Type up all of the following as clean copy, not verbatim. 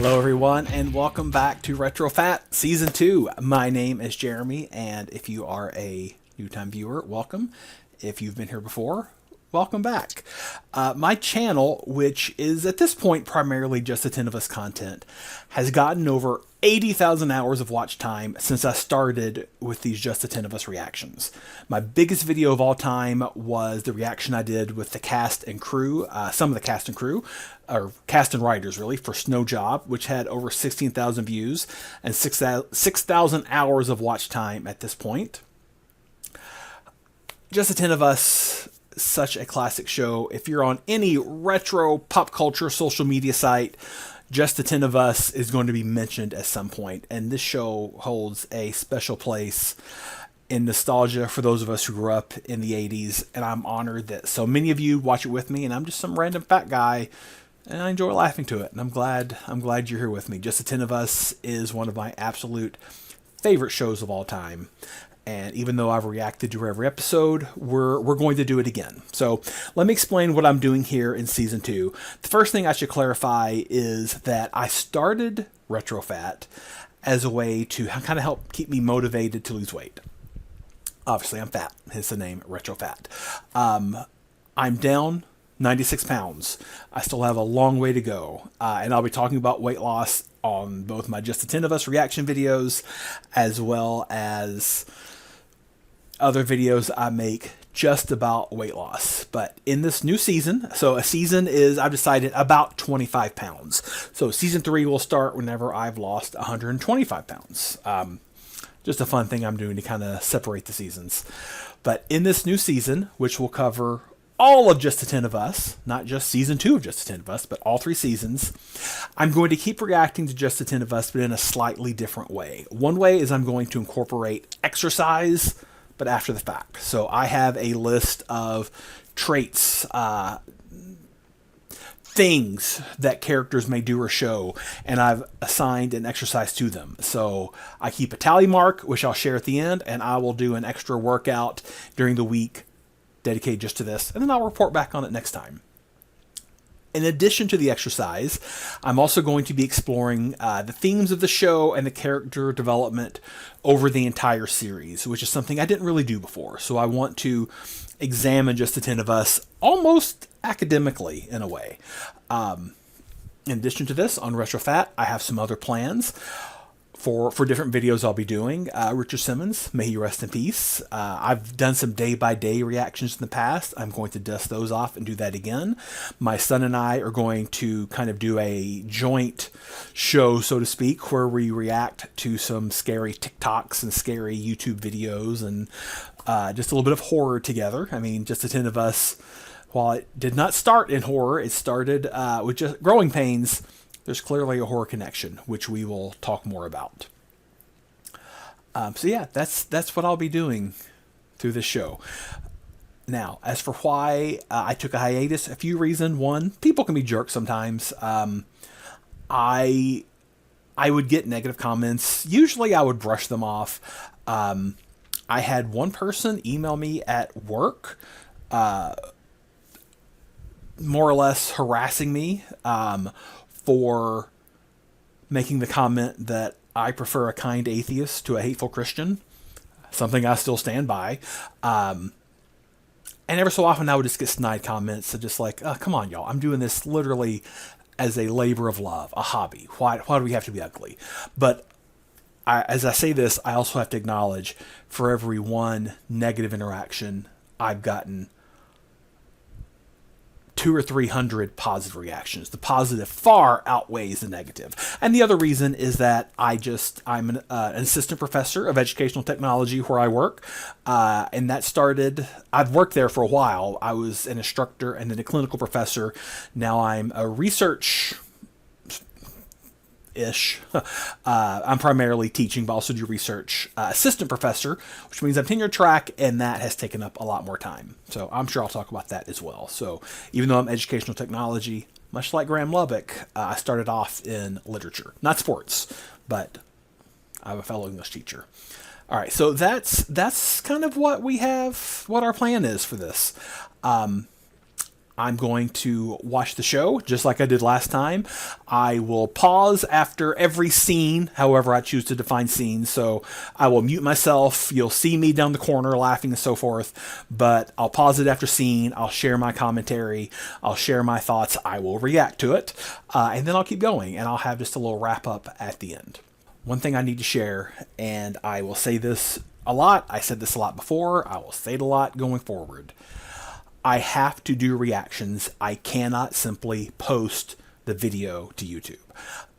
Hello everyone and welcome back to RetroFat Season 2. My name is Jeremy, and if you are a new-time viewer, welcome. If you've been here before, welcome back. My channel, which is at this point primarily just the 10 of us content, has gotten over 80,000 hours of watch time since I started with these Just the 10 of Us reactions. My biggest video of all time was the reaction I did with the cast and crew, some of the cast and crew, or cast and writers really, for Snow Job, which had over 16,000 views and 6,000 hours of watch time at this point. Just the 10 of Us, such a classic show. If you're on any retro pop culture social media site, Just the 10 of Us is going to be mentioned at some point, and this show holds a special place in nostalgia for those of us who grew up in the 80s, and I'm honored that so many of you watch it with me, and I'm just some random fat guy, and I enjoy laughing to it, and I'm glad you're here with me. Just the 10 of Us is one of my absolute favorite shows of all time. And even though I've reacted to every episode, we're going to do it again. So let me explain what I'm doing here in Season 2. The first thing I should clarify is that I started RetroFat as a way to kind of help keep me motivated to lose weight. Obviously, I'm fat, hence the name RetroFat. I'm down 96 pounds. I still have a long way to go. And I'll be talking about weight loss on both my Just the 10 of Us reaction videos, as well as other videos I make just about weight loss. But in this new season, so a season is, I've decided, about 25 pounds. So season 3 will start whenever I've lost 125 pounds. Just a fun thing I'm doing to kind of separate the seasons. But in this new season, which will cover all of Just the 10 of Us, not just Season 2 of Just the 10 of Us, but all 3 seasons, I'm going to keep reacting to Just the 10 of Us, but in a slightly different way. One way is I'm going to incorporate exercise, but after the fact. So I have a list of traits, things that characters may do or show, and I've assigned an exercise to them. So I keep a tally mark, which I'll share at the end, and I will do an extra workout during the week dedicated just to this, and then I'll report back on it next time. In addition to the exercise, I'm also going to be exploring the themes of the show and the character development over the entire series, which is something I didn't really do before. So I want to examine Just the 10 of Us almost academically in a way. In addition to this, on RetroFat, I have some other plans for different videos I'll be doing. Richard Simmons, may he rest in peace. I've done some day-by-day reactions in the past. I'm going to dust those off and do that again. My son and I are going to kind of do a joint show, so to speak, where we react to some scary TikToks and scary YouTube videos and just a little bit of horror together. I mean, Just the 10 of Us, while it did not start in horror, it started with just growing pains. There's clearly a horror connection, which we will talk more about. So yeah, that's what I'll be doing through this show. Now, as for why I took a hiatus, a few reasons. One, people can be jerks sometimes. I would get negative comments. Usually I would brush them off. I had one person email me at work, more or less harassing me, for making the comment that I prefer a kind atheist to a hateful Christian, something I still stand by. And every so often I would just get snide comments of just like, oh, come on, y'all, I'm doing this literally as a labor of love, a hobby. Why do we have to be ugly? But as I say this, I also have to acknowledge, for every one negative interaction, I've gotten 200 or 300 positive reactions. The positive far outweighs the negative. And the other reason is that I'm an assistant professor of educational technology where I work. And that started, I've worked there for a while. I was an instructor and then a clinical professor. Now I'm a research-ish. I'm primarily teaching, but also do research. Assistant professor, which means I'm tenure track, and that has taken up a lot more time. So I'm sure I'll talk about that as well. So even though I'm educational technology, much like Graham Lubbock, I started off in literature, not sports, but I'm a fellow English teacher. All right, so that's kind of what we have, what our plan is for this. I'm going to watch the show just like I did last time. I will pause after every scene, however I choose to define scenes. So I will mute myself. You'll see me down the corner laughing and so forth, but I'll pause it after scene. I'll share my commentary. I'll share my thoughts. I will react to it. And then I'll keep going, and I'll have just a little wrap up at the end. One thing I need to share, and I will say this a lot. I said this a lot before. I will say it a lot going forward. I have to do reactions. I cannot simply post the video to YouTube.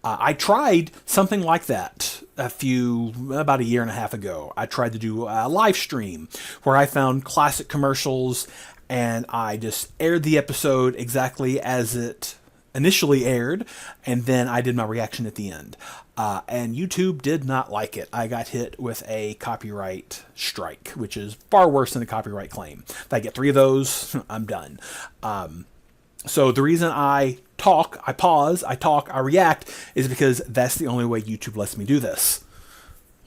I tried something like that about a year and a half ago. I tried to do a live stream where I found classic commercials and I just aired the episode exactly as it initially aired, and then I did my reaction at the end. And YouTube did not like it. I got hit with a copyright strike, which is far worse than a copyright claim. If I get 3 of those, I'm done. So the reason I talk, I pause, I talk, I react, is because that's the only way YouTube lets me do this.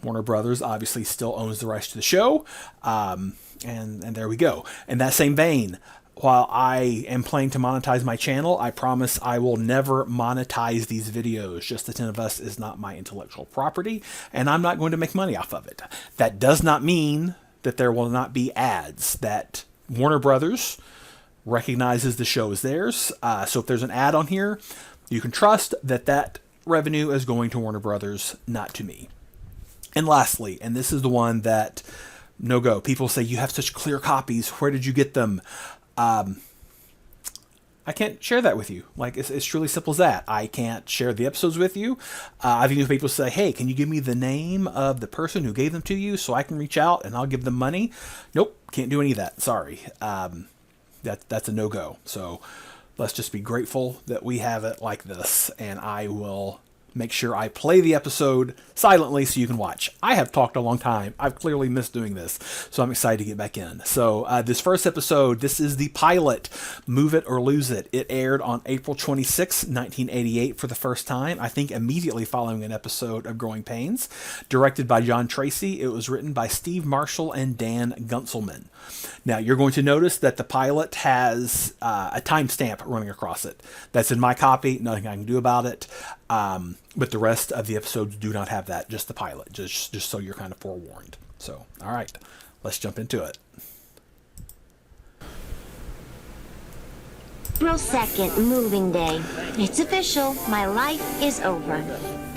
Warner Brothers obviously still owns the rights to the show, and there we go. In that same vein, while I am planning to monetize my channel, I promise I will never monetize these videos. Just the 10 of Us is not my intellectual property, and I'm not going to make money off of it. That does not mean that there will not be ads, that Warner Brothers recognizes the show as theirs. So if there's an ad on here, you can trust that that revenue is going to Warner Brothers, not to me. And lastly, and this is the one that no go. People say, you have such clear copies. Where did you get them? I can't share that with you. Like, it's truly simple as that. I can't share the episodes with you. I've even people say, hey, can you give me the name of the person who gave them to you so I can reach out and I'll give them money? Nope, can't do any of that. Sorry. That's a no-go. So let's just be grateful that we have it like this, and I will make sure I play the episode silently so you can watch. I have talked a long time. I've clearly missed doing this, so I'm excited to get back in. So this first episode, this is the pilot, Move It or Lose It. It aired on April 26, 1988 for the first time, I think immediately following an episode of Growing Pains. Directed by John Tracy, it was written by Steve Marshall and Dan Gunselman. Now, you're going to notice that the pilot has a timestamp running across it. That's in my copy. Nothing I can do about it. But the rest of the episodes do not have that, just the pilot, just so you're kind of forewarned. So, all right, let's jump into it. April 2nd, moving day. It's official. My life is over.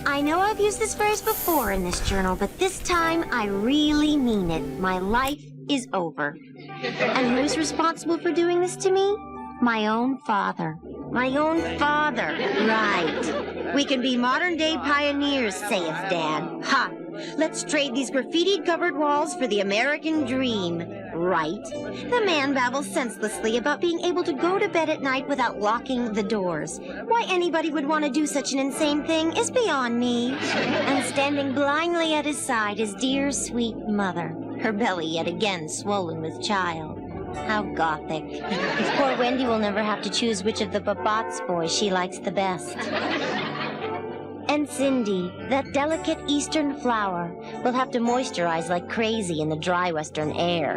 I know I've used this phrase before in this journal, but this time I really mean it. My life is over. And who's responsible for doing this to me? My own father. My own father. Right. We can be modern-day pioneers, saith Dad. Ha! Let's trade these graffiti-covered walls for the American dream. Right. The man babbles senselessly about being able to go to bed at night without locking the doors. Why anybody would want to do such an insane thing is beyond me. And standing blindly at his side is dear, sweet mother. Her belly yet again swollen with child. How gothic. Poor Wendy will never have to choose which of the Babots boys she likes the best. And Cindy, that delicate eastern flower, will have to moisturize like crazy in the dry western air.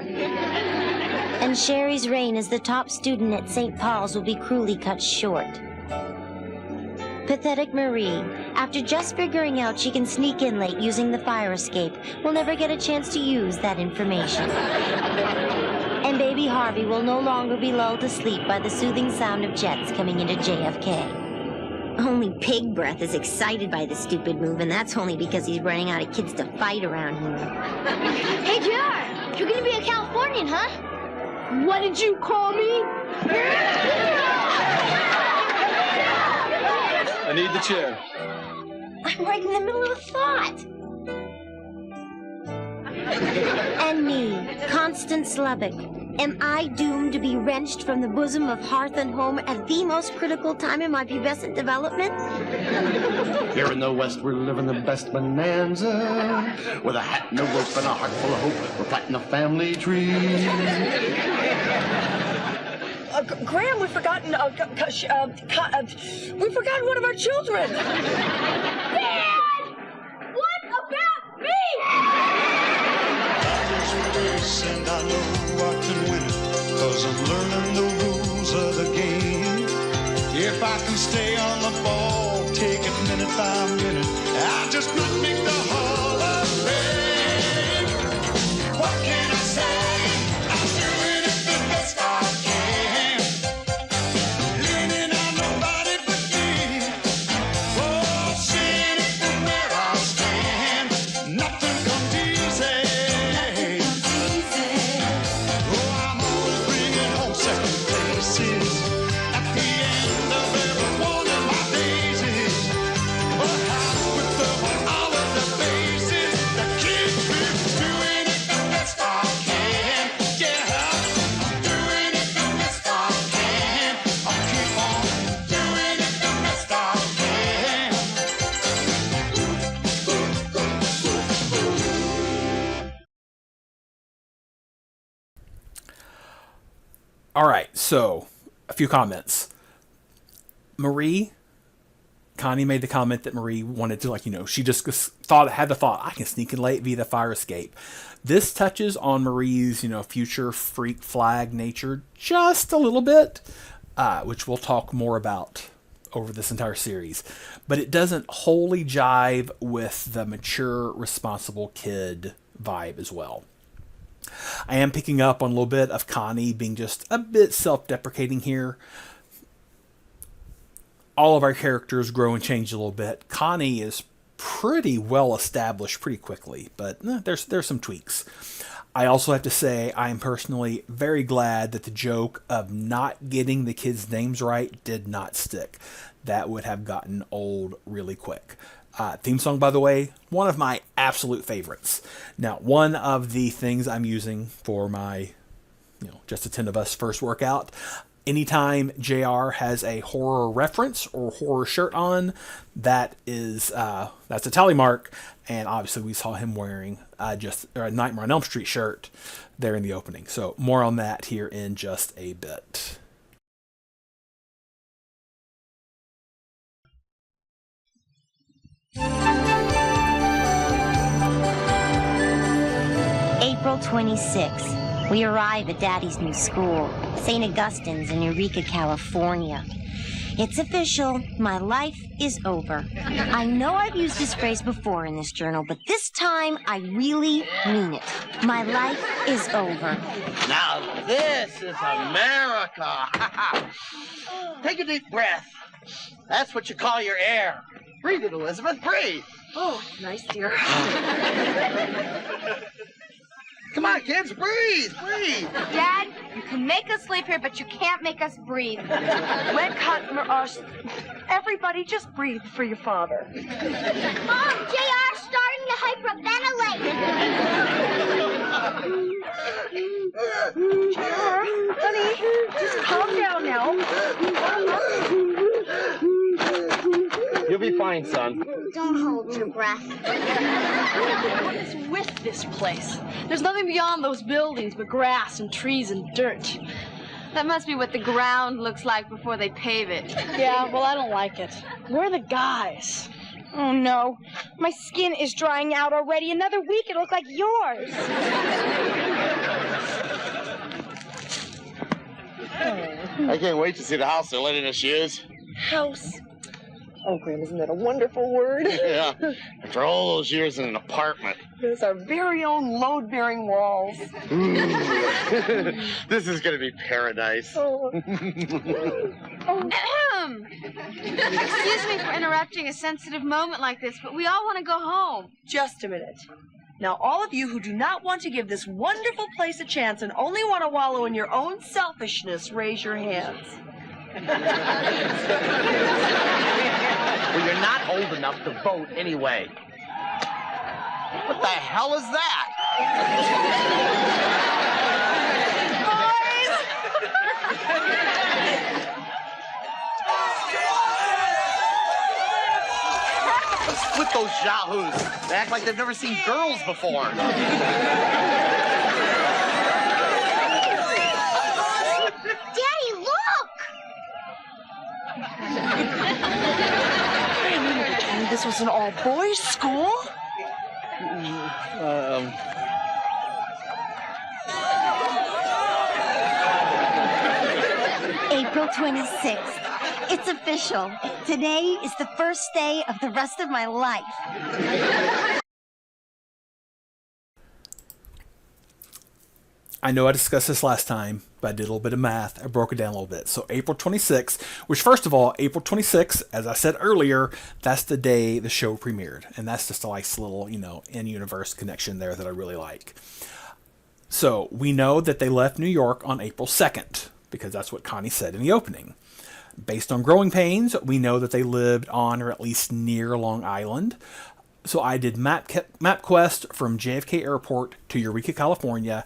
And Sherry's reign as the top student at St. Paul's will be cruelly cut short. Pathetic Marie, after just figuring out she can sneak in late using the fire escape, will never get a chance to use that information. And baby Harvey will no longer be lulled to sleep by the soothing sound of jets coming into JFK. Only Pig Breath is excited by the stupid move, and that's only because he's running out of kids to fight around here. Hey, JR, you're gonna be a Californian, huh? What did you call me? I need the chair. I'm right in the middle of a thought. And me, Constance Lubbock, am I doomed to be wrenched from the bosom of hearth and home at the most critical time in my pubescent development? Here in the West, we're living the best bonanza. With a hat and a rope and a heart full of hope, we're planting a family tree. Graham, we've forgotten one of our children. Dad! What about me? And I know I can win it, 'cause I'm learning the rules rules of the game. If I can stay on the ball, take it minute by minute, I'll just not make the Hall of Fame. What can I say? I'm doing it the best I can. Leaning on nobody but me. Oh, seeing it from where I stand. Nothing comes easy. Oh, I'm always bringing home second places. At the end of every one of my daisies. A house with all of the bases that keep me doing it the best I can. Yeah, I'm doing it the best I can. I'll keep on doing it the best I can. All right, so a few comments. Connie made the comment that Marie wanted to, she just had the thought, I can sneak in late via the fire escape. This touches on Marie's, future freak flag nature just a little bit, which we'll talk more about over this entire series. But it doesn't wholly jive with the mature, responsible kid vibe as well. I am picking up on a little bit of Connie being just a bit self-deprecating here. All of our characters grow and change a little bit. Connie is pretty well established pretty quickly, but there's some tweaks. I also have to say I am personally very glad that the joke of not getting the kids' names right did not stick. That would have gotten old really quick. Theme song, by the way, one of my absolute favorites. Now, one of the things I'm using for my, Just a 10 of Us first workout, anytime JR has a horror reference or horror shirt on, that's a tally mark. And obviously we saw him wearing a Nightmare on Elm Street shirt there in the opening. So more on that here in just a bit. April 26th. We arrive at Daddy's new school, St. Augustine's in Eureka, California. It's official. My life is over. I know I've used this phrase before in this journal, but this time I really mean it. My life is over. Now this is America. Take a deep breath. That's what you call your air. Breathe it, Elizabeth. Breathe. Oh, nice, dear. Come on, kids. Breathe. Breathe. Dad, you can make us sleep here, but you can't make us breathe. Everybody just breathe for your father. Mom, JR's starting to hyperventilate. Honey, just calm down now. You'll be fine, son. Don't hold your breath. What is with this place? There's nothing beyond those buildings but grass and trees and dirt. That must be what the ground looks like before they pave it. Yeah, well, I don't like it. Where are the guys? Oh, no. My skin is drying out already. Another week, it'll look like yours. I can't wait to see the house they're letting us use. House. Oh, Graham, isn't that a wonderful word? Yeah. After all those years in an apartment. There's our very own load-bearing walls. This is going to be paradise. Oh. Excuse me for interrupting a sensitive moment like this, but we all want to go home. Just a minute. Now, all of you who do not want to give this wonderful place a chance and only want to wallow in your own selfishness, raise your hands. Well, you're not old enough to vote anyway. What the hell is that? What's with those yahoos? They act like they've never seen girls before. Daddy, look! This was an all-boys school? April 26th. It's official. Today is the first day of the rest of my life. I know I discussed this last time, but I did a little bit of math. I broke it down a little bit. So April 26th, which first of all, April 26th, as I said earlier, that's the day the show premiered. And that's just a nice little, in-universe connection there that I really like. So we know that they left New York on April 2nd, because that's what Connie said in the opening. Based on growing pains, we know that they lived on or at least near Long Island. So I did MapQuest from JFK Airport to Eureka, California.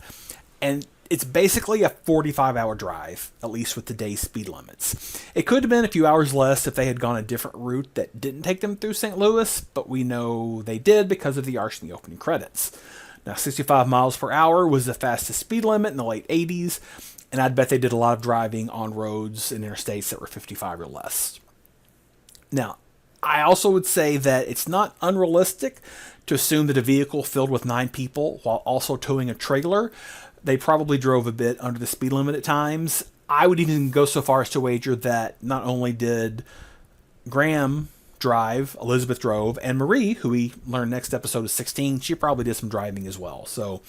And it's basically a 45-hour drive, at least with today's speed limits. It could have been a few hours less if they had gone a different route that didn't take them through St. Louis, but we know they did because of the arch in the opening credits. Now, 65 miles per hour was the fastest speed limit in the late 80s, and I'd bet they did a lot of driving on roads and interstates that were 55 or less. Now, I also would say that it's not unrealistic to assume that a vehicle filled with 9 people while also towing a trailer, they probably drove a bit under the speed limit at times. I would even go so far as to wager that not only did Graham drive, Elizabeth drove, and Marie, who we learn next episode is 16, she probably did some driving as well. So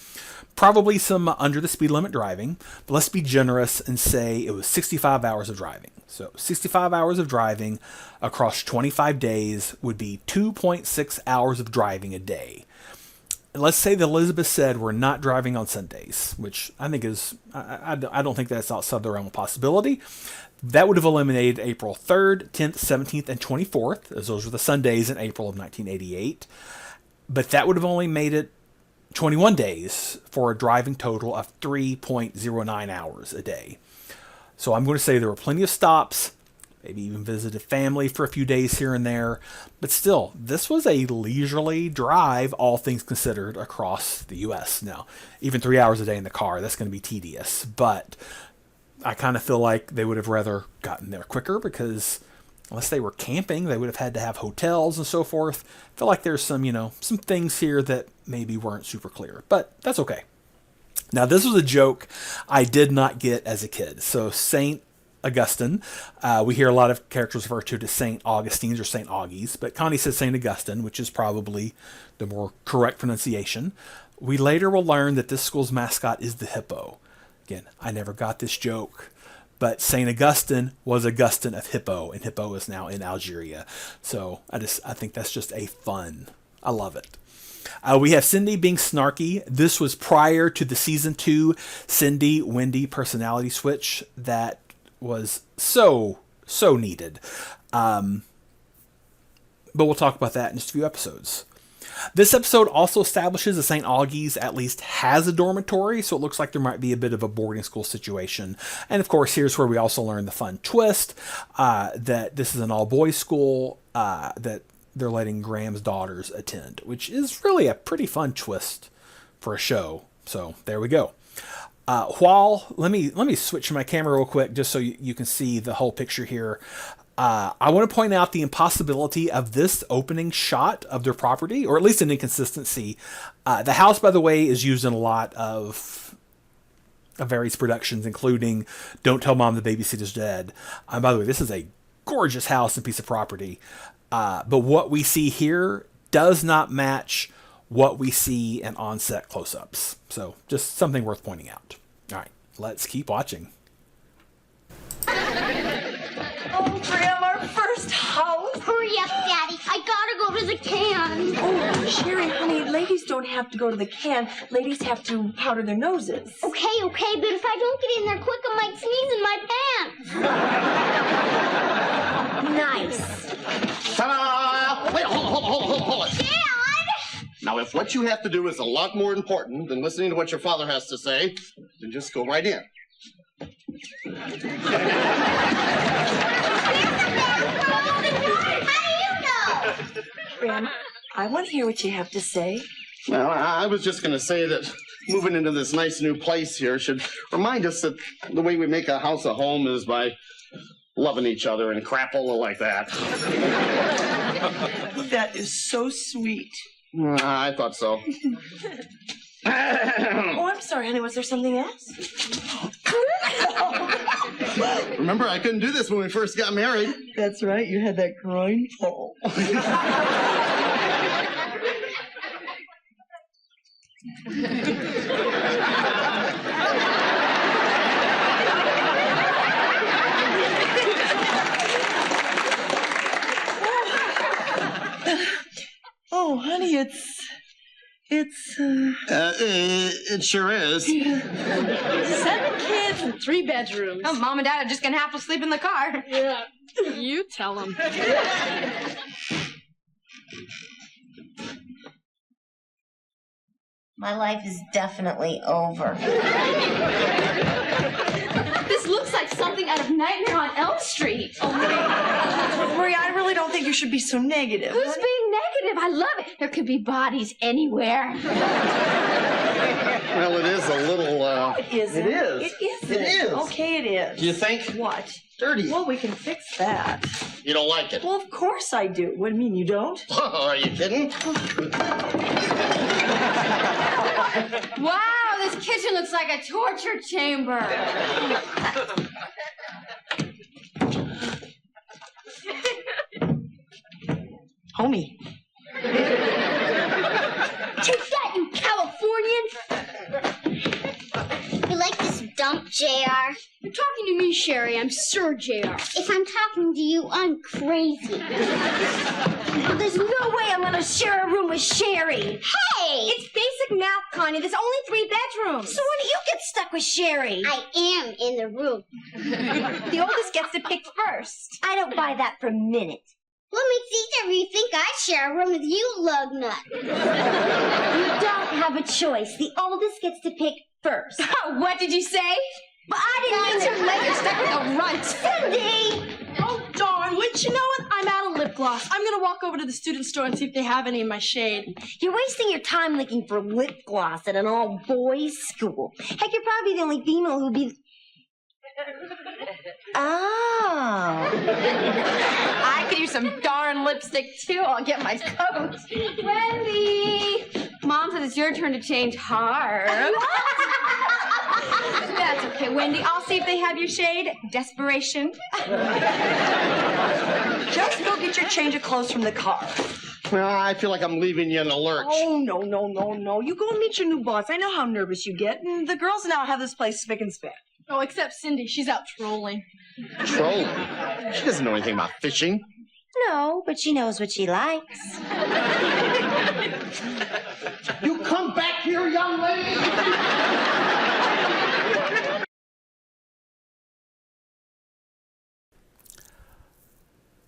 probably some under the speed limit driving, but let's be generous and say it was 65 hours of driving. So 65 hours of driving across 25 days would be 2.6 hours of driving a day. Let's say that Elizabeth said we're not driving on Sundays, which I think is, I don't think that's outside the realm of possibility. That would have eliminated April 3rd, 10th, 17th, and 24th, as those were the Sundays in April of 1988. But that would have only made it 21 days for a driving total of 3.09 hours a day. So I'm going to say there were plenty of stops, maybe even visited family for a few days here and there. But still, this was a leisurely drive, all things considered, across the U.S. Now, even 3 hours a day in the car, that's going to be tedious. But I kind of feel like they would have rather gotten there quicker because unless they were camping, they would have had to have hotels and so forth. I feel like there's some, some things here that maybe weren't super clear. But that's okay. Now, this was a joke I did not get as a kid. So St. Augustine. We hear a lot of characters refer to as St. Augustines or St. Augies, but Connie says St. Augustine, which is probably the more correct pronunciation. We later will learn that this school's mascot is the hippo. Again, I never got this joke, but St. Augustine was Augustine of Hippo, and Hippo is now in Algeria. So I think that's just a fun. I love it. We have Cindy being snarky. This was prior to the season 2 Cindy-Wendy personality switch that was so needed. But we'll talk about that in just a few episodes. This episode also establishes that St. Augie's at least has a dormitory, so it looks like there might be a bit of a boarding school situation. And of course, here's where we also learn the fun twist, that this is an all-boys school that they're letting Graham's daughters attend, which is really a pretty fun twist for a show. So there we go. Let me switch my camera real quick just so you can see the whole picture here. I want to point out the impossibility of this opening shot of their property, or at least an inconsistency. The house, by the way, is used in a lot of various productions, including Don't Tell Mom the Babysitter's Dead. By the way, this is a gorgeous house and piece of property. But what we see here does not match what we see in on-set close-ups. So just something worth pointing out. All right, let's keep watching. Oh, Graham, our first house. Hurry up, Daddy. I gotta go to the can. Oh, Sherry, honey, ladies don't have to go to the can. Ladies have to powder their noses. Okay, but if I don't get in there quick, I might sneeze in my pants. Nice. Ta-da! Wait, hold it. Dad! Now, if what you have to do is a lot more important than listening to what your father has to say, then just go right in. How do you know? Graham, I want to hear what you have to say. Well, I was just going to say that moving into this nice new place here should remind us that the way we make a house a home is by loving each other and crapola like that. That is so sweet. I thought so. Oh, I'm sorry, honey. Was there something else? Remember Remember, I couldn't do this when we first got married. That's right. You had that groin pull. Oh, honey, It sure is. 7 kids and 3 bedrooms. Oh, Mom and Dad are just gonna have to sleep in the car. Yeah. You tell them. My life is definitely over. This looks like something out of Nightmare on Elm Street. Oh, Maria, I really don't think you should be so negative. Who's being negative? I love it. There could be bodies anywhere. Well, it is a little, It isn't. It is. It isn't. It is. Okay, it is. Do you think? What? Dirty. Well, we can fix that. You don't like it? Well, of course I do. What do you mean, you don't? Are you kidding? Wow, this kitchen looks like a torture chamber. Homie. Take that, you Californian! You like this dump, JR? You're talking to me, Sherry. I'm Sir JR. If I'm talking to you, I'm crazy. There's no way I'm gonna share a room with Sherry. Hey! It's basic math, Connie. There's only 3 bedrooms. So when do you get stuck with Sherry? I am in the room. The oldest gets to pick first. I don't buy that for a minute. What makes each of you think I share a room with you, lugnut? You don't have a choice. The oldest gets to pick first. What did you say? But I didn't mean to Let you stuck with a runt. Cindy! Oh, darn. Wouldn't you know it? I'm out of lip gloss. I'm going to walk over to the student store and see if they have any in my shade. You're wasting your time looking for lip gloss at an all-boys school. Heck, you're probably the only female who'd be... Oh. I could use some darn lipstick, too. I'll get my coat. Wendy! Mom said it's your turn to change Harv. That's okay, Wendy. I'll see if they have your shade. Desperation. Just go get your change of clothes from the car. Well, I feel like I'm leaving you in the lurch. Oh, no. You go and meet your new boss. I know how nervous you get. And the girls now have this place spick and span. Oh, except Cindy. She's out trolling. Trolling? She doesn't know anything about fishing. No, but she knows what she likes. You come back here, young lady!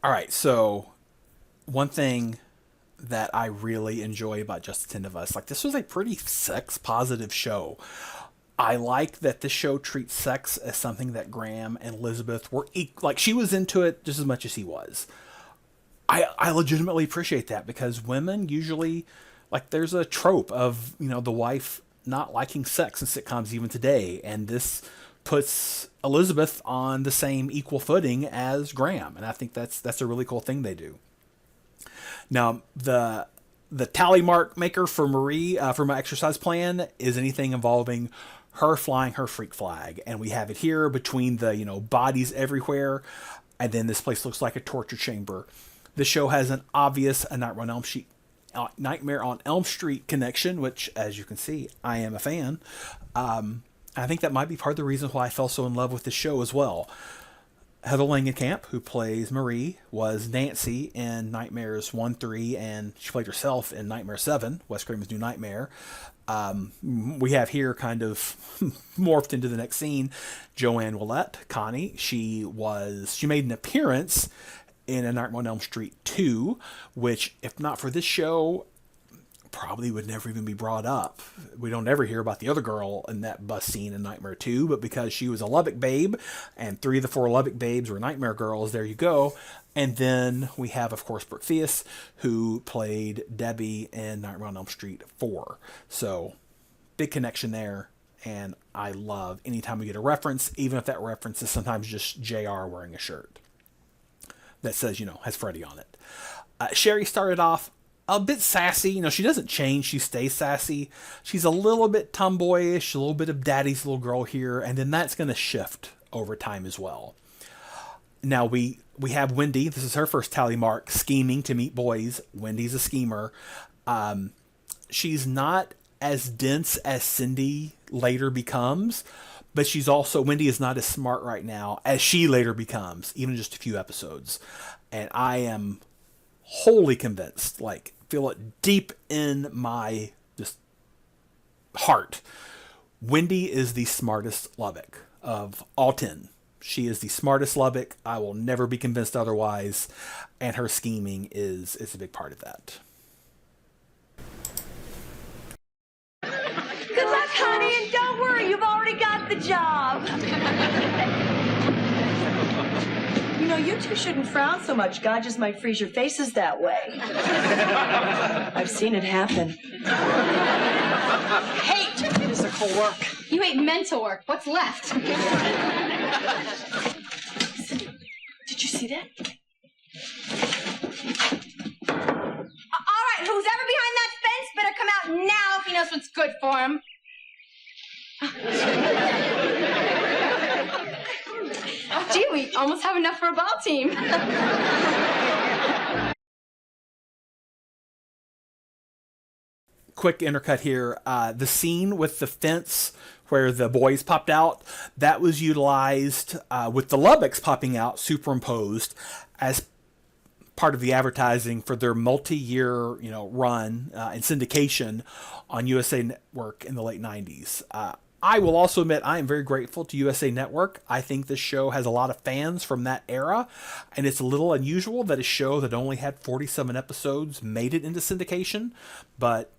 All right, so one thing that I really enjoy about Just the 10 of Us, like this was a pretty sex-positive show. I like that the show treats sex as something that Graham and Elizabeth were like she was into it just as much as he was. I legitimately appreciate that because women usually, like there's a trope of, you know, the wife not liking sex in sitcoms even today, and this puts Elizabeth on the same equal footing as Graham, and I think that's a really cool thing they do. Now, the tally mark maker for Marie for my exercise plan is anything involving her flying her freak flag, and we have it here between the, you know, bodies everywhere, and then this place looks like a torture chamber. The show has an obvious Nightmare on Elm Street connection, which, as you can see, I am a fan. I think that might be part of the reason why I fell so in love with the show as well. Heather Langenkamp, who plays Marie, was Nancy in Nightmares 1, 3, and she played herself in Nightmare 7, Wes Craven's New Nightmare. We have here kind of morphed into the next scene, Joanne Willette, Connie. She made an appearance in A Nightmare on Elm Street 2, which, if not for this show, probably would never even be brought up. We don't ever hear about the other girl in that bus scene in Nightmare 2, but because she was a Lubbock babe, and 3 of the 4 Lubbock babes were Nightmare girls, there you go. And then we have, of course, Brooke Theus, who played Debbie in Nightmare on Elm Street 4. So, big connection there, and I love anytime we get a reference, even if that reference is sometimes just JR wearing a shirt that says, you know, has Freddy on it. Sherry started off a bit sassy. You know, she doesn't change. She stays sassy. She's a little bit tomboyish, a little bit of daddy's little girl here, and then that's going to shift over time as well. Now we have Wendy. This is her first tally mark, scheming to meet boys. Wendy's a schemer. She's not as dense as Cindy later becomes, but she's also, Wendy is not as smart right now as she later becomes, even just a few episodes. And I am wholly convinced, like, feel it deep in my just heart. Wendy is the smartest Lubbock of all 10. She is the smartest Lubbock. I will never be convinced otherwise. And her scheming is a big part of that. Good luck, honey, and don't worry, you've already got the job. You know, you two shouldn't frown so much. God just might freeze your faces that way. I've seen it happen. Hate physical work. You hate mental work. What's left? Did you see that? All right, who's ever behind that fence better come out now if he knows what's good for him. Gee, we almost have enough for a ball team. Quick intercut here. The scene with the fence where the boys popped out, that was utilized with the Lubbocks popping out, superimposed as part of the advertising for their multi-year, run in syndication on USA Network in the late 90s. I will also admit I am very grateful to USA Network. I think this show has a lot of fans from that era, and it's a little unusual that a show that only had 47 episodes made it into syndication, but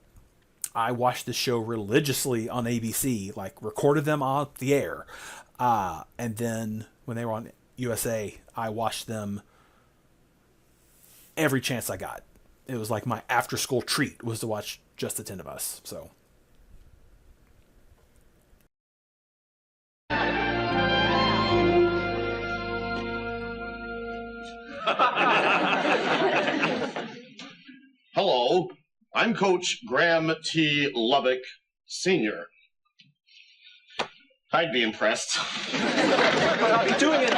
I watched this show religiously on ABC, like recorded them off the air, and then when they were on USA, I watched them every chance I got. It was like my after-school treat was to watch Just the 10 of Us, so... Hello, I'm Coach Graham T. Lubbock, Sr. I'd be impressed. I'll be doing it.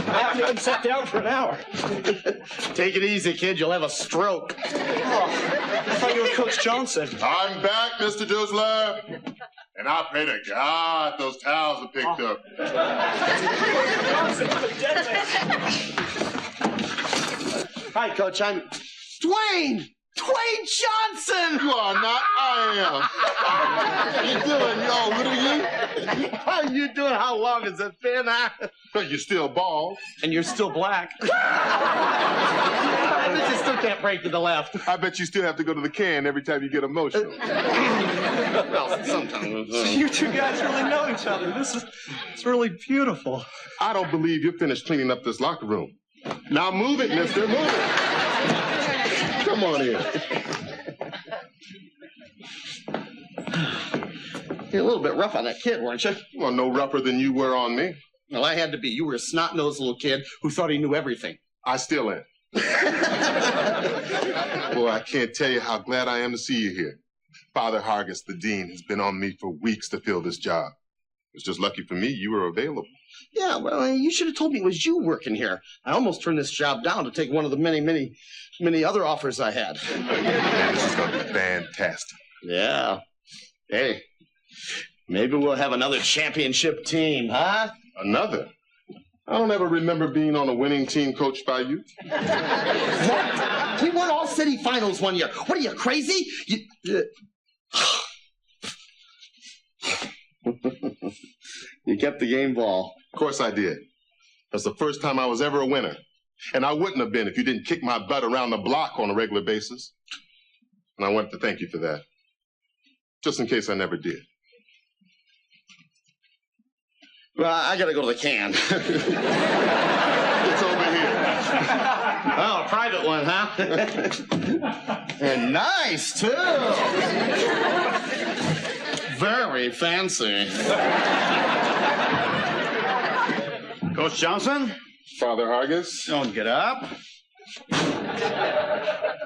I haven't even sat down for an hour. Take it easy, kid. You'll have a stroke. Oh, I thought you were Coach Johnson. I'm back, Mr. Dizzler. And I pray to God those towels are picked up. Hi, Coach. I'm Dwayne Johnson. You are not. I am. How you doing, yo, little you? How you doing? How long has it been? You're still bald. And you're still black. I bet you still can't break to the left. I bet you still have to go to the can every time you get emotional. Well, sometimes. You two guys really know each other. It's really beautiful. I don't believe you're finished cleaning up this locker room. Now move it, mister. Move it. Come on in. You're a little bit rough on that kid, weren't you? Well, no rougher than you were on me. Well, I had to be. You were a snot-nosed little kid who thought he knew everything. I still am. Boy, I can't tell you how glad I am to see you here. Father Hargis, the dean, has been on me for weeks to fill this job. It's just lucky for me you were available. Yeah, well, you should have told me it was you working here. I almost turned this job down to take one of the many other offers I had. Man, this is going to be fantastic. Yeah. Hey, maybe we'll have another championship team, huh? Another? I don't ever remember being on a winning team coached by you. What? We won all city finals one year. What are you, crazy? You kept the game ball. Of course I did. That's the first time I was ever a winner. And I wouldn't have been if you didn't kick my butt around the block on a regular basis. And I wanted to thank you for that. Just in case I never did. Well, I gotta go to the can. It's over here. Oh, a private one, huh? And nice, too. Very fancy. Coach Johnson? Father Hargis? Don't get up.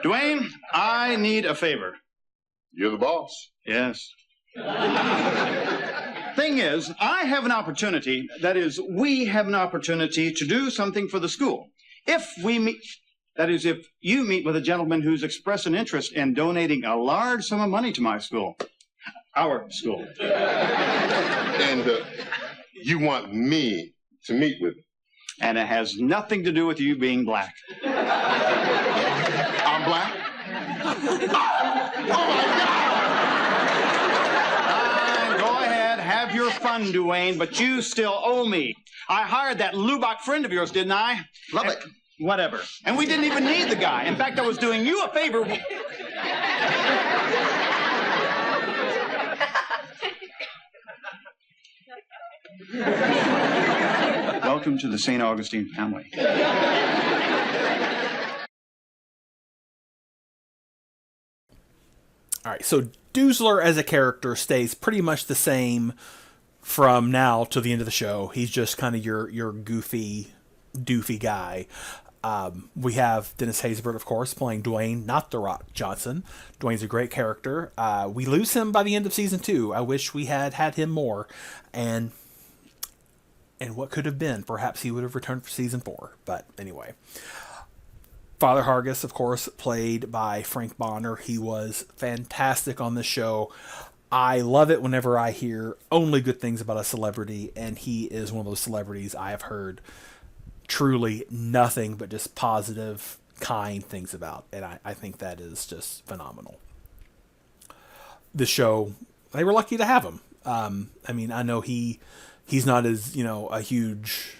Dwayne, I need a favor. You're the boss. Yes. Thing is, I have an opportunity, that is, we have an opportunity to do something for the school. If we meet, that is, if you meet with a gentleman who's expressed an interest in donating a large sum of money to my school. Our school. And you want me to meet with him? And it has nothing to do with you being black. I'm black? Go ahead, have your fun, Dwayne, but you still owe me. I hired that Lubach friend of yours, didn't I? Love it. Whatever. And we didn't even need the guy. In fact, I was doing you a favor. Welcome to the St. Augustine family. All right, so Doozler as a character stays pretty much the same from now to the end of the show. He's just kind of your goofy, doofy guy. We have Dennis Haysbert, of course, playing Dwayne, not The Rock Johnson. Dwayne's a great character. We lose him by the end of season 2. I wish we had him more. And what could have been. Perhaps he would have returned for season 4. But anyway. Father Hargis, of course, played by Frank Bonner. He was fantastic on this show. I love it whenever I hear only good things about a celebrity. And he is one of those celebrities I have heard truly nothing but just positive, kind things about. And I think that is just phenomenal. The show, they were lucky to have him. I mean, I know he's not as, a huge,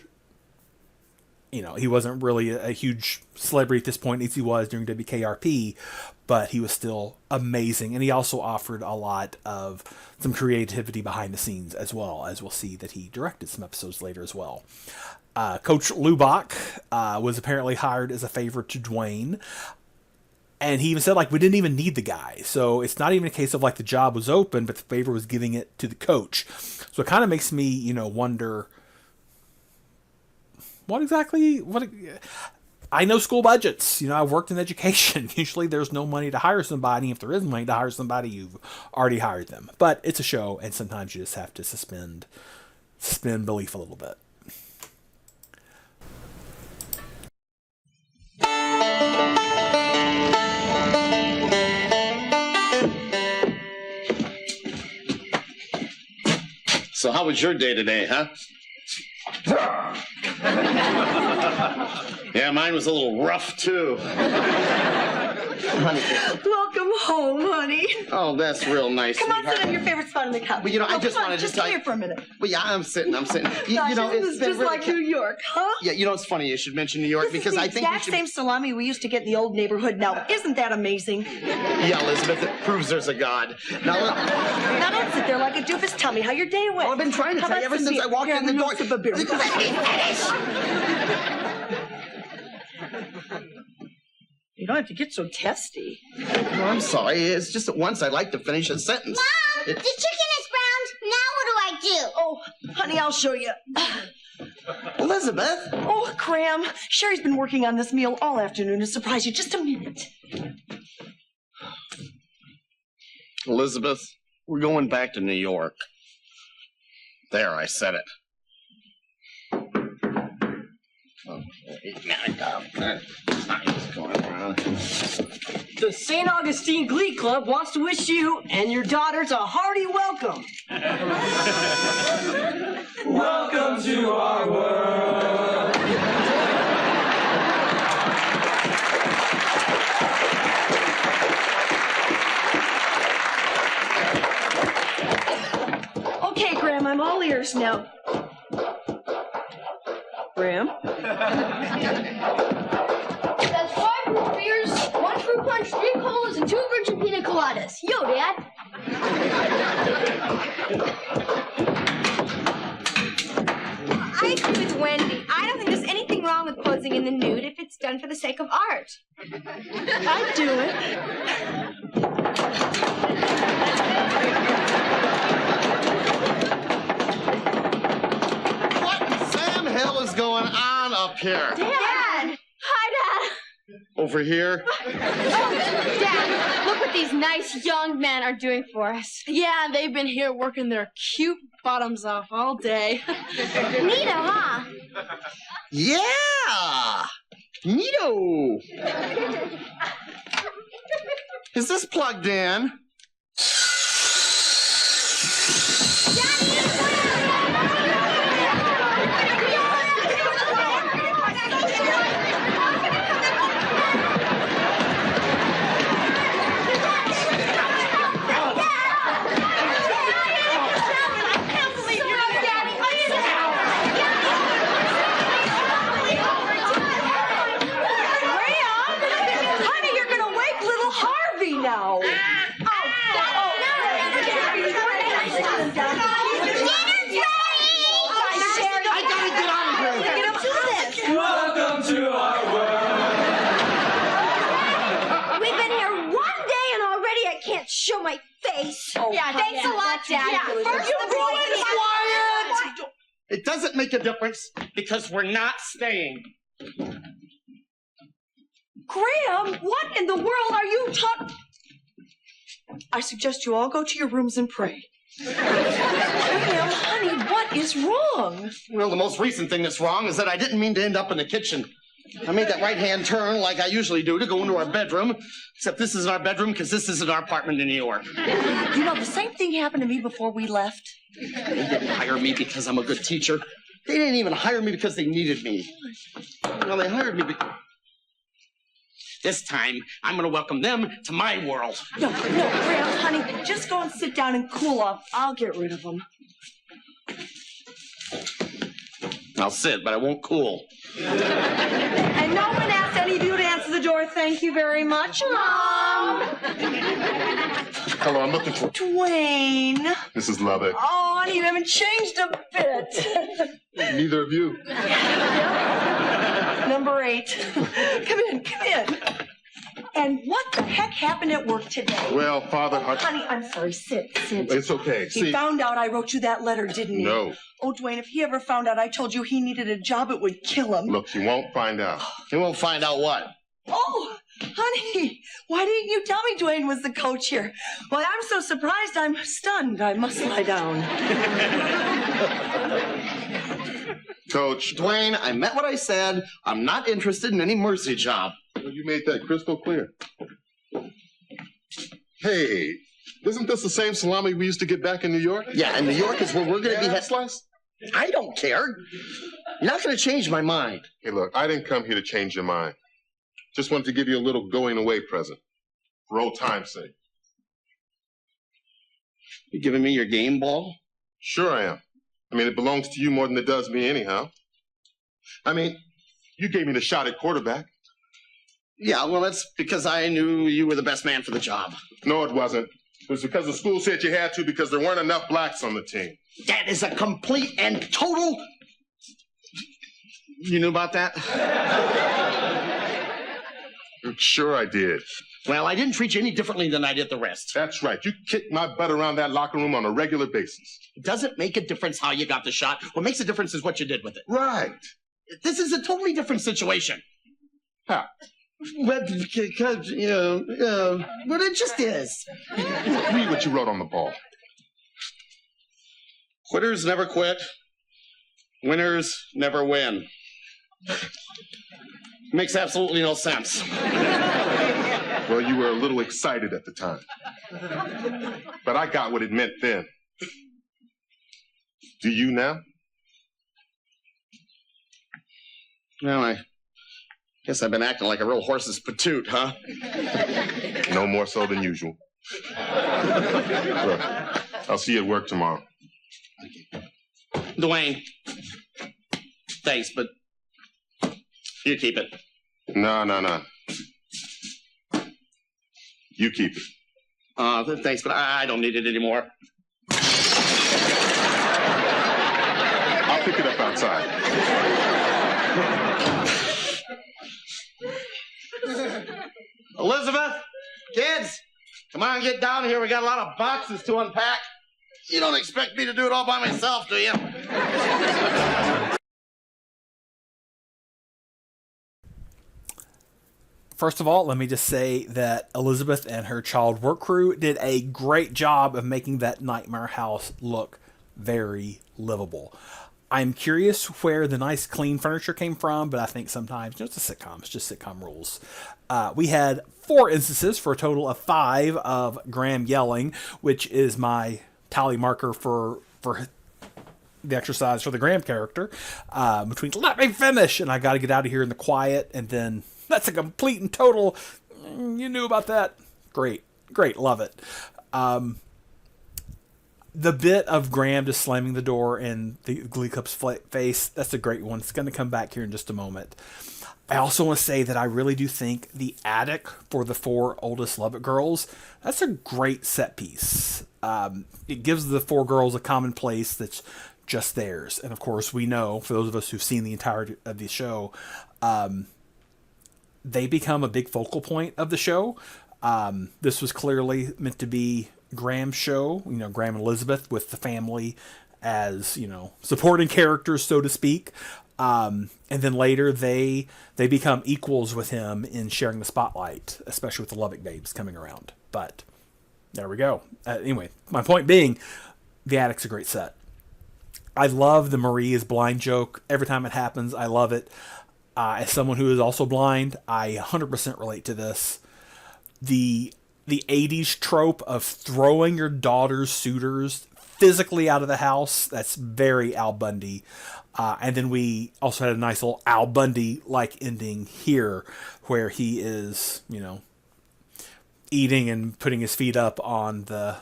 he wasn't really a huge celebrity at this point as he was during WKRP, but he was still amazing. And he also offered a lot of some creativity behind the scenes as well, as we'll see that he directed some episodes later as well. Coach Lubach was apparently hired as a favor to Dwayne. And he even said, we didn't even need the guy. So it's not even a case of, the job was open, but the favor was giving it to the coach. So it kind of makes me, wonder, I know school budgets. I've worked in education. Usually there's no money to hire somebody. If there is money to hire somebody, you've already hired them. But it's a show, and sometimes you just have to suspend belief a little bit. So how was your day today, huh? Yeah, mine was a little rough, too. Honey. Welcome home, honey. Oh, that's real nice. Come on, sit on your favorite spot in the couch. Well, I just wanted to tell you. Just here for a minute. Well, yeah, I'm sitting. Gosh, it's this is just like New York, huh? Yeah, it's funny you should mention New York because I think the exact same salami we used to get in the old neighborhood now. Isn't that amazing? Yeah, Elizabeth, it proves there's a God. Now don't sit there like a doofus. Tell me how your day went. Well, I've been trying to tell you ever since I walked in the door. You don't have to get so testy. No, I'm sorry. It's just that once I like to finish a sentence. Mom, the chicken is browned. Now what do I do? Oh, honey, I'll show you. Elizabeth. Oh, Graham. Sherry's been working on this meal all afternoon to surprise you. Just a minute. Elizabeth, we're going back to New York. There, I said it. The St. Augustine Glee Club wants to wish you and your daughters a hearty welcome. Welcome to our world. Okay, Graham, I'm all ears now. Graham? That's 5 root beers, 1 fruit punch, 3 colas, and 2 virgin pina coladas. Yo, Dad. I agree with Wendy. I don't think there's anything wrong with posing in the nude if it's done for the sake of art. I'd do it. What in Sam Hill is going on up here? Dad! Hi, Dad! Oh, over here. Dad, look what these nice young men are doing for us. Yeah, they've been here working their cute bottoms off all day. Neato, huh? Yeah! Neato! Is this plugged in? Now. I gotta get out of here. Welcome to our world. We've been here one day and already I can't show my face. Yeah, thanks a lot, Dad. Yeah, First You of ruined all, quiet! It doesn't make a difference because we're not staying. Graham, what in the world are you talking? I suggest you all go to your rooms and pray. Graham, honey, what is wrong? Well, the most recent thing that's wrong is that I didn't mean to end up in the kitchen. I made that right-hand turn like I usually do to go into our bedroom, except this isn't our bedroom because this isn't our apartment in New York. You know, the same thing happened to me before we left. They didn't hire me because I'm a good teacher. They didn't even hire me because they needed me. Well, they hired me because... This time, I'm going to welcome them to my world. No, Graham, honey, just go and sit down and cool off. I'll get rid of them. I'll sit, but I won't cool. And no one asked any of you to answer the door. Thank you very much. Mom! Hello, I'm looking for... Dwayne. Mrs. Lubbock. Oh, honey, you haven't changed a bit. Neither of you. Number 8. Come in. And what the heck happened at work today? Well, Father... Honey, I'm sorry. Sit. It's okay. He found out I wrote you that letter, didn't he? No. Oh, Dwayne, if he ever found out I told you he needed a job, it would kill him. Look, he won't find out. He won't find out what? Oh, honey, why didn't you tell me Dwayne was the coach here? Well, I'm so surprised I'm stunned. I must lie down. Coach. Dwayne, I meant what I said. I'm not interested in any mercy job. Well, you made that crystal clear. Hey, isn't this the same salami we used to get back in New York? Yeah, and New York is where we're going to be... Slice? I don't care. You're not going to change my mind. Hey, look, I didn't come here to change your mind. Just wanted to give you a little going-away present. For old time's sake. You giving me your game ball? Sure I am. I mean, it belongs to you more than it does me anyhow. I mean, you gave me the shot at quarterback. Yeah, well, that's because I knew you were the best man for the job. No, it wasn't. It was because the school said you had to because there weren't enough blacks on the team. That is a complete and total... You knew about that? Sure I did. Well, I didn't treat you any differently than I did the rest. That's right. You kicked my butt around that locker room on a regular basis. It doesn't make a difference how you got the shot. What makes a difference is what you did with it. Right. This is a totally different situation. How? Well, because, but it just is. Read what you wrote on the ball. Quitters never quit. Winners never win. Makes absolutely no sense. Well, you were a little excited at the time. But I got what it meant then. Do you now? Well, I guess I've been acting like a real horse's patoot, huh? No more so than usual. Look, I'll see you at work tomorrow. Dwayne, thanks, but you keep it. No. You keep it. Thanks, but I don't need it anymore. I'll pick it up outside. Elizabeth, kids, come on, get down here. We got a lot of boxes to unpack. You don't expect me to do it all by myself, do you? First of all, let me just say that Elizabeth and her child work crew did a great job of making that nightmare house look very livable. I'm curious where the nice clean furniture came from, but I think sometimes, it's a sitcom. It's just sitcom rules. We had 4 instances for a total of 5 of Graham yelling, which is my tally marker for the exercise for the Graham character. Between "let me finish" and "I got to get out of here in the quiet," and then "that's a complete and total, you knew about that." Great, love it. The bit of Graham just slamming the door in the Glee Club's face, that's a great one. It's going to come back here in just a moment. I also want to say that I really do think the attic for the 4 oldest Lubbock girls, that's a great set piece. It gives the 4 girls a common place that's just theirs. And of course, we know, for those of us who've seen the entirety of the show, they become a big focal point of the show. This was clearly meant to be Graham's show, Graham and Elizabeth with the family as, supporting characters, so to speak. And then later they become equals with him in sharing the spotlight, especially with the Lubbock babes coming around. But there we go. Anyway, my point being, the attic's a great set. I love the Marie is blind joke. Every time it happens, I love it. As someone who is also blind, I 100% relate to this. The 80s trope of throwing your daughter's suitors physically out of the house, that's very Al Bundy. And then we also had a nice little Al Bundy-like ending here where he is, eating and putting his feet up on the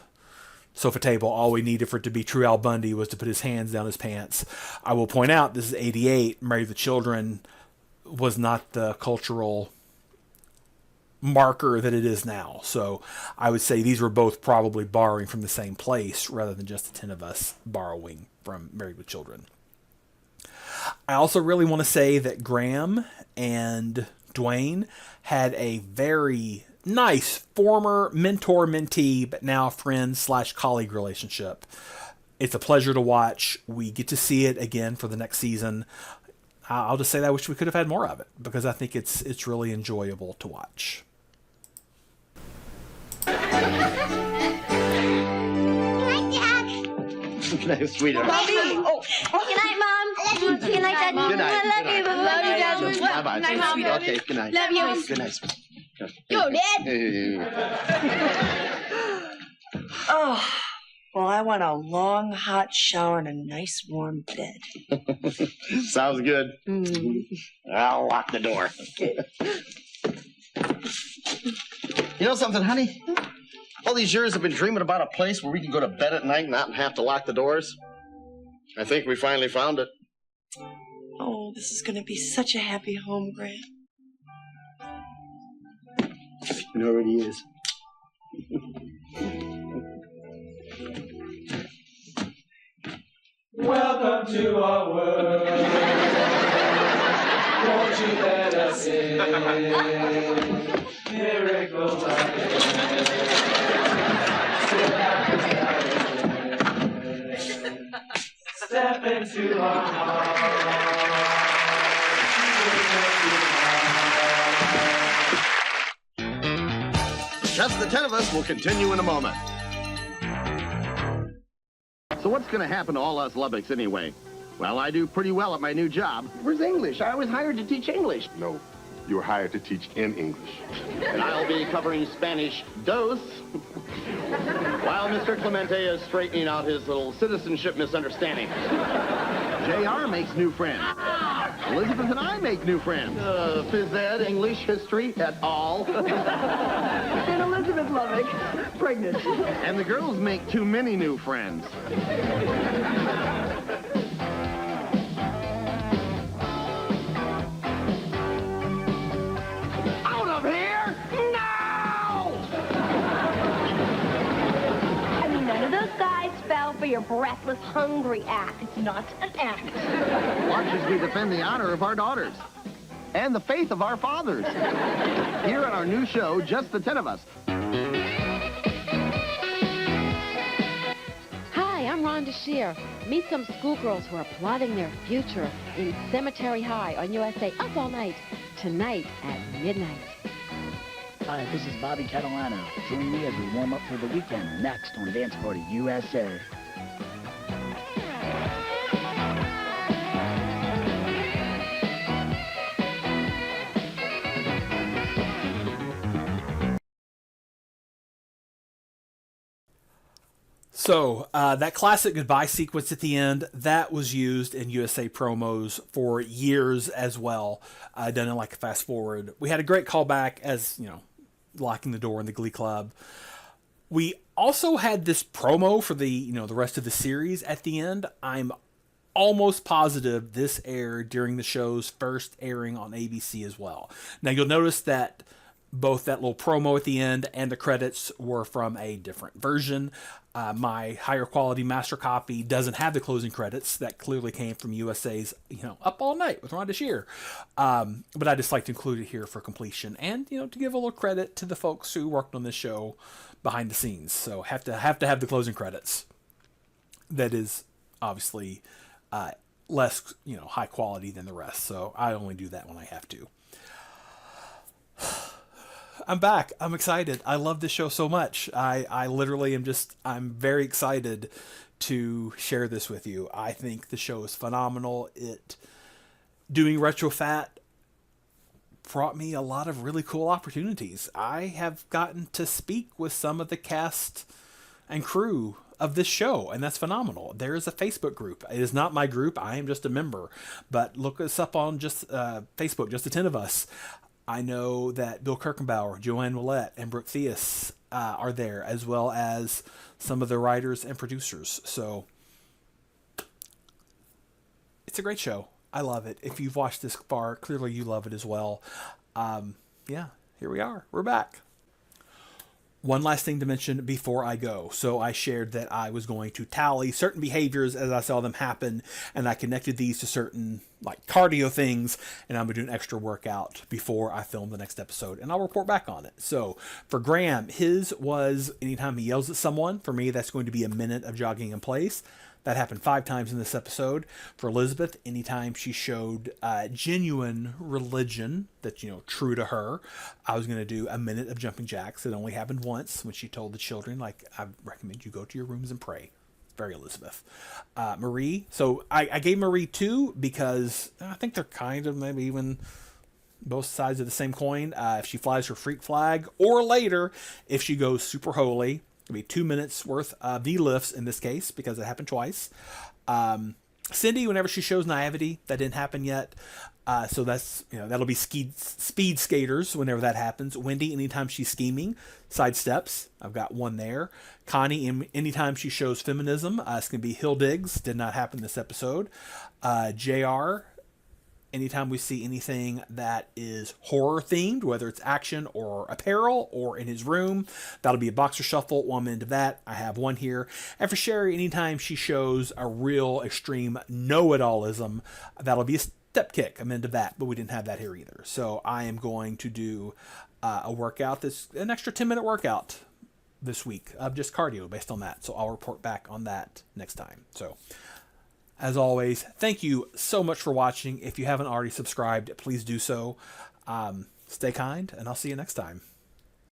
sofa table. All we needed for it to be true Al Bundy was to put his hands down his pants. I will point out, this is 88. Married with Children was not the cultural marker that it is now. So I would say these were both probably borrowing from the same place rather than just the 10 of us borrowing from Married with Children. I also really want to say that Graham and Dwayne had a very nice former mentor-mentee, but now friend/colleague relationship. It's a pleasure to watch. We get to see it again for the next season. I'll just say that I wish we could have had more of it because I think it's really enjoyable to watch. Good night, sweetheart. Bobby. Oh. Good night, Mom. Good night, Dad. Good night. I love you. Love you, Dad. Bye-bye. Good night, Mom. Okay, good night. Love you. Good night. Go, Dad. Oh, well, I want a long, hot shower and a nice, warm bed. Sounds good. I'll lock the door. Okay. You know something, honey? All these years I've been dreaming about a place where we can go to bed at night and not have to lock the doors. I think we finally found it. Oh, this is going to be such a happy home, Grant. It already is. Welcome to our world. Won't you let us in? Miracles are step into our heart. Just the 10 of us will continue in a moment. So what's going to happen to all us Lubbocks anyway? Well, I do pretty well at my new job. Where's English? I was hired to teach English. No, you were hired to teach in English. And I'll be covering Spanish dos, while Mr. Clemente is straightening out his little citizenship misunderstanding. JR makes new friends. Elizabeth and I make new friends. Phys ed, English, history, et al. And Elizabeth Lubbock, pregnant. And the girls make too many new friends. Out of here now! I mean, none of those guys fell for your breathless, hungry act. It's not an act. Watch as we defend the honor of our daughters and the faith of our fathers. Here on our new show, Just the 10 of Us. Hi, I'm Rhonda Shear. Meet some schoolgirls who are plotting their future in Cemetery High on USA Up All Night, tonight at midnight. Hi, this is Bobby Catalano. Join me as we warm up for the weekend next on Dance Party USA. So that classic goodbye sequence at the end, that was used in USA promos for years as well, done in like a fast forward. We had a great callback as, locking the door in the Glee Club. We also had this promo for the rest of the series at the end. I'm almost positive this aired during the show's first airing on ABC as well. Now you'll notice that both that little promo at the end and the credits were from a different version. My higher quality master copy doesn't have the closing credits. That clearly came from USA's, Up All Night with Rhonda Shear. But I just like to include it here for completion and, to give a little credit to the folks who worked on this show behind the scenes. So have to have the closing credits. That is obviously less, high quality than the rest. So I only do that when I have to. I'm back. I'm excited. I love this show so much. I literally I'm very excited to share this with you. I think the show is phenomenal. Doing RetroFat brought me a lot of really cool opportunities. I have gotten to speak with some of the cast and crew of this show, and that's phenomenal. There is a Facebook group. It is not my group. I am just a member, but look us up on just Facebook, just the 10 of us. I know that Bill Kirkenbauer, Joanne Willette, and Brooke Theus are there, as well as some of the writers and producers. So it's a great show. I love it. If you've watched this far, clearly you love it as well. Here we are. We're back. One last thing to mention before I go. So I shared that I was going to tally certain behaviors as I saw them happen, and I connected these to certain cardio things, and I'm going to do an extra workout before I film the next episode, and I'll report back on it. So for Graham, his was anytime he yells at someone. For me, that's going to be a minute of jogging in place. That happened 5 times in this episode. For Elizabeth, anytime she showed genuine religion that's, true to her, I was going to do a minute of jumping jacks. It only happened once when she told the children, I recommend you go to your rooms and pray. Very Elizabeth. Marie, so I gave Marie 2 because I think they're kind of maybe even both sides of the same coin. If she flies her freak flag, or later, if she goes super holy, it'll be 2 minutes worth of V-lifts in this case because it happened twice. Cindy, whenever she shows naivety, that didn't happen yet. So that's, that'll be speed skaters whenever that happens. Wendy, anytime she's scheming, side steps. I've got 1 there. Connie, anytime she shows feminism, it's going to be hill digs. Did not happen this episode. JR, anytime we see anything that is horror themed, whether it's action or apparel or in his room, that'll be a boxer shuffle. 1 minute of that. I have 1 here. And for Sherry, anytime she shows a real extreme know-it-allism, that'll be a step kick. I'm into that, but we didn't have that here either. So I am going to do a workout, an extra 10-minute workout this week of just cardio based on that. So I'll report back on that next time. So as always, thank you so much for watching. If you haven't already subscribed, please do so. Stay kind, and I'll see you next time.